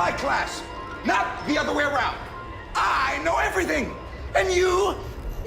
my class, not the other way around. I know everything, and you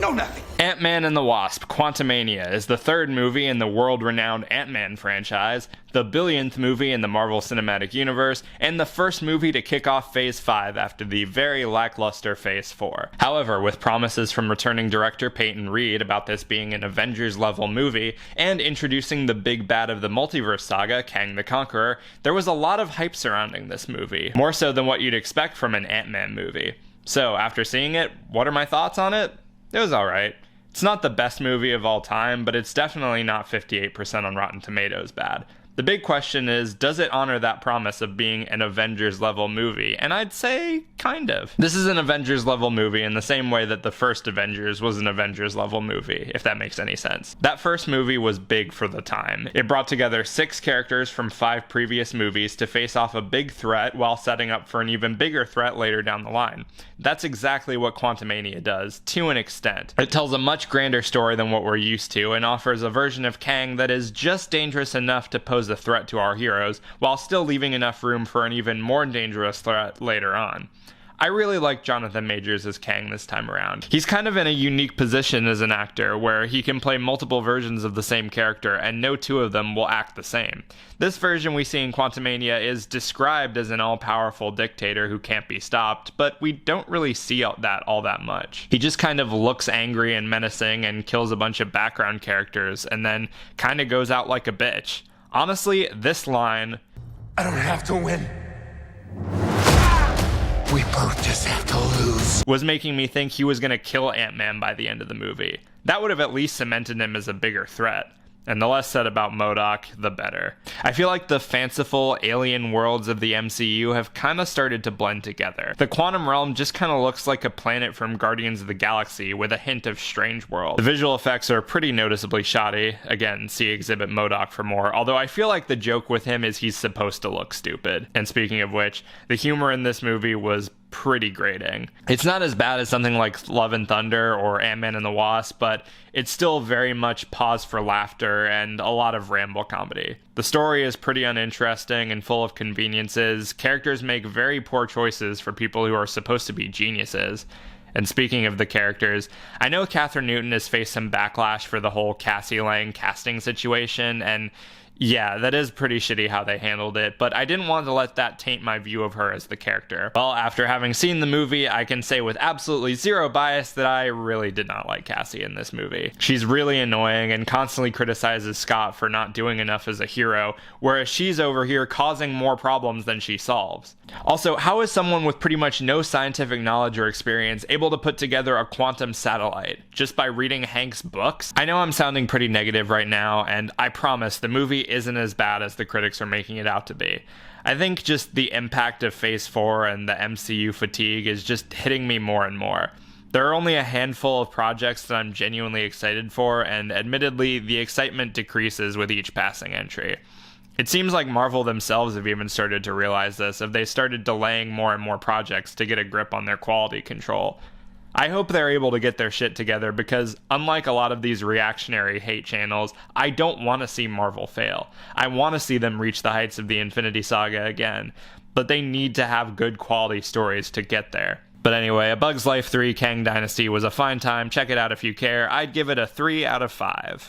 know nothing. Ant-Man and the Wasp: Quantumania is the third movie in the world-renowned Ant-Man franchise, the billionth movie in the Marvel Cinematic Universe, and the first movie to kick off Phase 5 after the very lackluster Phase 4. However, with promises from returning director Peyton Reed about this being an Avengers-level movie, and introducing the big bad of the multiverse saga, Kang the Conqueror, there was a lot of hype surrounding this movie, more so than what you'd expect from an Ant-Man movie. So, after seeing it, what are my thoughts on it? It was alright. It's not the best movie of all time, but it's definitely not 58% on Rotten Tomatoes bad. The big question is, does it honor that promise of being an Avengers-level movie? And I'd say, kind of. This is an Avengers-level movie in the same way that the first Avengers was an Avengers-level movie, if that makes any sense. That first movie was big for the time. It brought together 6 characters from 5 previous movies to face off a big threat while setting up for an even bigger threat later down the line. That's exactly what Quantumania does, to an extent. It tells a much grander story than what we're used to, and offers a version of Kang that is just dangerous enough to pose a threat to our heroes, while still leaving enough room for an even more dangerous threat later on. I really like Jonathan Majors as Kang this time around. He's kind of in a unique position as an actor, where he can play multiple versions of the same character, and no two of them will act the same. This version we see in Quantumania is described as an all-powerful dictator who can't be stopped, but we don't really see that all that much. He just kind of looks angry and menacing and kills a bunch of background characters, and then kind of goes out like a bitch. Honestly, this line, I don't have to win. We both just have to lose, was making me think he was going to kill Ant-Man by the end of the movie. That would have at least cemented him as a bigger threat. And the less said about MODOK, the better. I feel like the fanciful alien worlds of the MCU have kind of started to blend together. The Quantum Realm just kind of looks like a planet from Guardians of the Galaxy with a hint of Strange World. The visual effects are pretty noticeably shoddy. Again, see Exhibit MODOK for more, although I feel like the joke with him is he's supposed to look stupid. And speaking of which, the humor in this movie was pretty grating. It's not as bad as something like Love and Thunder or Ant-Man and the Wasp, but it's still very much pause for laughter and a lot of ramble comedy. The story is pretty uninteresting and full of conveniences. Characters make very poor choices for people who are supposed to be geniuses. And speaking of the characters, I know Catherine Newton has faced some backlash for the whole Cassie Lang casting situation, and yeah, that is pretty shitty how they handled it, but I didn't want to let that taint my view of her as the character. Well, after having seen the movie, I can say with absolutely zero bias that I really did not like Cassie in this movie. She's really annoying and constantly criticizes Scott for not doing enough as a hero, whereas she's over here causing more problems than she solves. Also, how is someone with pretty much no scientific knowledge or experience able to put together a quantum satellite? Just by reading Hank's books? I know I'm sounding pretty negative right now, and I promise the movie isn't as bad as the critics are making it out to be. I think just the impact of Phase 4 and the MCU fatigue is just hitting me more and more. There are only a handful of projects that I'm genuinely excited for, and admittedly, the excitement decreases with each passing entry. It seems like Marvel themselves have even started to realize this, as they started delaying more and more projects to get a grip on their quality control. I hope they're able to get their shit together because, unlike a lot of these reactionary hate channels, I don't want to see Marvel fail. I want to see them reach the heights of the Infinity Saga again, but they need to have good quality stories to get there. But anyway, A Bug's Life 3 Kang Dynasty was a fine time. Check it out if you care. I'd give it a 3 out of 5.